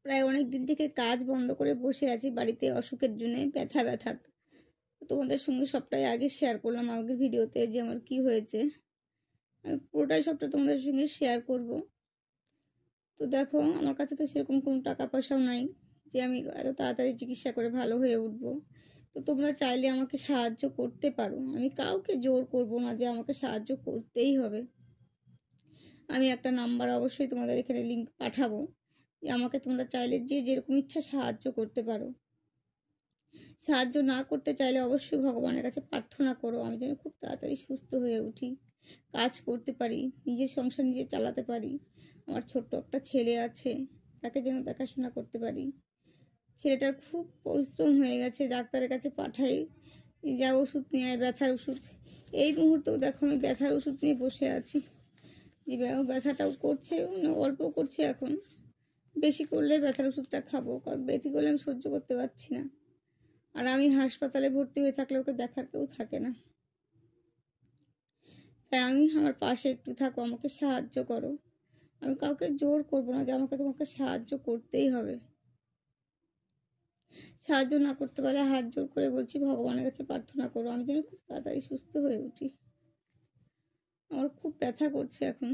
প্রায় অনেক দিন থেকে কাজ বন্ধ করে বসে আছি বাড়িতে অসুখের জন্যে, ব্যথা। তোমাদের সঙ্গে সবটাই আগে শেয়ার করলাম আগের ভিডিওতে যে আমার কি হয়েছে। আমি পুরোটাই সবটা তোমাদের সঙ্গে শেয়ার করব। তো দেখো, আমার কাছে তো সেরকম কোনো টাকা পয়সাও নাই যে আমি এত তাড়াতাড়ি চিকিৎসা করে ভালো হয়ে উঠব। তো তোমরা চাইলে আমাকে সাহায্য করতে পারো। আমি কাউকে জোর করব না যে আমাকে সাহায্য করতেই হবে। আমি একটা নাম্বার অবশ্যই তোমাদের এখানে লিংক পাঠাবো, যে আমাকে তোমরা চাইলে যে যেরকম ইচ্ছা সাহায্য করতে পারো। সাহায্য না করতে চাইলে অবশ্যই ভগবানের কাছে প্রার্থনা করো আমি যেন খুব তাড়াতাড়ি সুস্থ হয়ে উঠি, কাজ করতে পারি, নিজের সংসার নিজে চালাতে পারি। আমার ছোট্ট একটা ছেলে আছে, তাকে যেন দেখাশোনা করতে পারি। ছেলেটার খুব পরিশ্রম হয়ে গেছে, ডাক্তারের কাছে পাঠাই, যা ওষুধ নিয়ে আয়, ব্যথার ওষুধ। এই মুহূর্তেও দেখো আমি ব্যথার ওষুধ নিয়ে বসে আছি, যে ব্যথাটাও করছে, অল্প করছে এখন, বেশি করলে ব্যথার ওষুধটা খাবো, কারণ বেশি করলে আমি সহ্য করতে পারছি না। আর আমি হাসপাতালে ভর্তি হয়ে থাকলে ওকে দেখার কেউ থাকে না। তাই আমি আমার পাশে একটু থাকো, আমাকে সাহায্য করো। আমি কাউকে জোর করবো না যে তোমাকে সাহায্য করতেই হবে। সাহায্য না করতে পারলে হাত জোর করে বলছি ভগবানের কাছে প্রার্থনা করো আমি যেন খুব তাড়াতাড়ি সুস্থ হয়ে উঠি। আমার খুব ব্যথা করছে এখন।